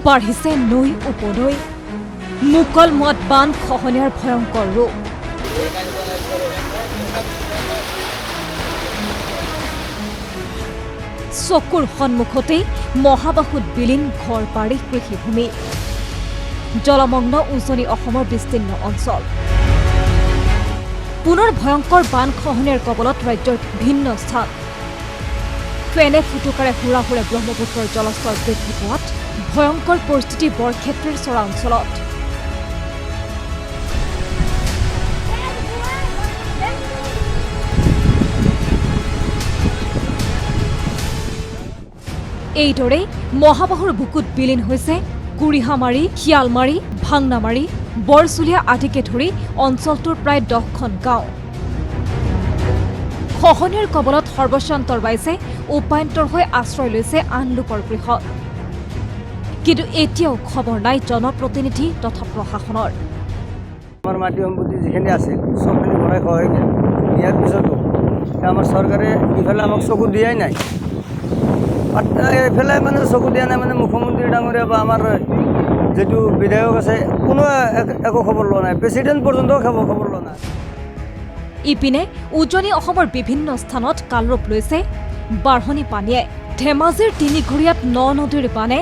বাঢ়িছে নৈ উপনৈ মুকলমুৱাত বান খহনীয়াৰ ভয়ংকৰ ৰূপ চকুৰ সন্মুখতেই মহাবাহুত বিলীন ঘৰ পাৰি কৃষিভূমি জলমগ্ন উজনি অসমৰ বিস্তীৰ্ণ অঞ্চল পুনৰ ভয়ংকৰ বান খহনীয়াৰ কবলত ৰাজ্যৰ ভিন্ন স্থান ফেনে ফুটুকাৰে হুৰা হুৰে ব্ৰহ্মপুত্ৰৰ জলস্তৰ বৃদ্ধি পোৱাত ভয়ংকৰ পৰিস্থিতি বৰক্ষেত্ৰীৰ চৰা অঞ্চলত এইদৰে মহাবাহুৰ বুকুত বিলীন হৈছে কুৰিহামাৰী শিয়ালমাৰী ভাংনামাৰী বৰচুলীয়া আদিকে ধৰি অঞ্চলটোৰ প্ৰায় 10খন গাঁও খহনীয়াৰ কবলত সৰ্বস্বান্তৰ বাইছে উপায়ন্তৰ হৈ আশ্ৰয় লৈছে আন লোকৰ গৃহত কিন্তু এতিয়াও খবৰ নাই জনপ্ৰতিনিধি তথা প্ৰশাসনৰ আমাৰ মাটি সম্পত্তি যিখিনি আছিল সবখিনি ভৰাই খহাই গ'ল ইয়াৰ পিছতো আমাৰ চৰকাৰে ইফালে আমাক চকু দিয়াই নাই এইফালে মানে চকু দিয়া নাই মানে মুখ্যমন্ত্ৰী ডাঙৰীয়া বা আমাৰ যেটো বিধায়ক আছে কোনো একো খবৰ লোৱা নাই প্ৰেচিডেণ্ট পৰ্যন্ত খবৰ লোৱা নাই ইপিনে উজনি অসমৰ বিভিন্ন স্থানত কালৰূপ লৈছে বাঢ়নি পানীয়ে ধেমাজিৰ তিনিঘৰীয়াত নদীৰ বানে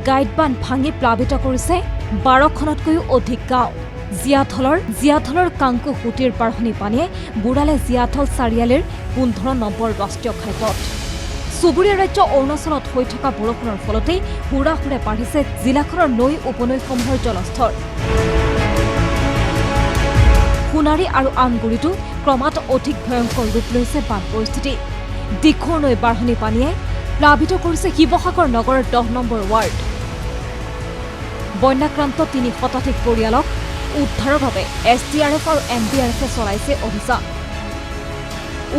গাইড বান্ধ ভাঙি প্লাবিত কৰিছে 12খনতকৈও অধিক গাঁও জিয়াথলৰ কাংকু সুতিৰ বাঢ়নি পানীয়ে বুঢ়ালে জিয়াথল চাৰিআলিৰ 15 নম্বৰ ৰাষ্ট্ৰীয় ঘাইপথ চুবুৰীয়া ৰাজ্য অৰুণাচলত হৈ থকা বৰষুণৰ ফলতেই হুৰা হুৰে বাঢ়িছে জিলাখনৰ নৈ উপনৈসমূহৰ জলস্তৰ সোণাৰী আৰু আমগুৰিতো ক্ৰমাৎ অধিক ভয়ংকৰ ৰূপ লৈছে বান পৰিস্থিতি দিখৌৰ নৈ বাঢ়নি পানীয়ে প্লাবিত কৰিছে শিৱসাগৰ নগৰৰ 10 নম্বৰ ৱাৰ্ড বন্যাক্ৰান্ত 3 শতাধিক পৰিয়ালক উদ্ধাৰৰ বাবে SDRF আৰু NDRF চলাইছে অভিযান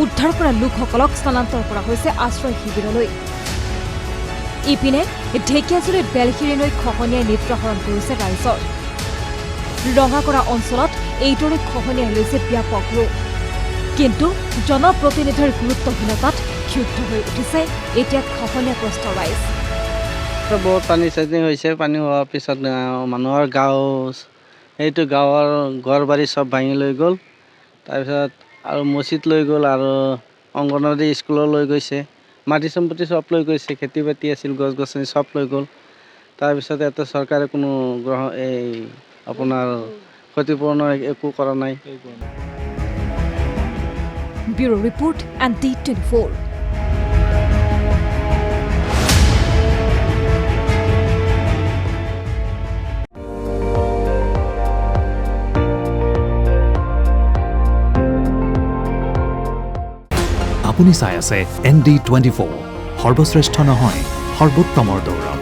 উদ্ধাৰ কৰা লোকসকলক স্থানান্তৰ কৰা হৈছে আশ্ৰয় শিবিৰলৈ ইপিনে ঢেকিয়াজুলিৰ বেলখিৰি নৈ খহনীয়াই নিদ্ৰাহৰণ কৰিছে ৰাইজৰ ৰঙাকৰা অঞ্চলত এইদৰে খহনীয়াই লৈছে ব্যাপক ৰূপ কিন্তু জনপ্ৰতিনিধিৰ গুৰুত্বহীনতাত ক্ষুব্ধ হৈ উঠিছে এতিয়া খহনীয়াগ্ৰস্ত ৰাইজ বহুত পানী চানি হৈছে পানী হোৱাৰ পিছত মানুহৰ গাঁও এইটো গাঁৱৰ ঘৰ বাৰী চব ভাঙি লৈ গ'ল তাৰপিছত আৰু মছজিদ লৈ গ'ল আৰু অংগনবাড়ী স্কুললৈ লৈ গৈছে মাটি সম্পত্তি সব লৈ গৈছে খেতি বাতি আছিল গছ গছনি সব লৈ গ'ল তাৰপিছত এটা চৰকাৰে কোনো এই আপোনাৰ ক্ষতিপূৰণৰ একো কৰা নাই ব্যুৰো ৰিপোৰ্ট ND24 আপুনি চাই আছে ND24 সৰ্বশ্ৰেষ্ঠ নহয় সৰ্বোত্তমৰ দৌৰ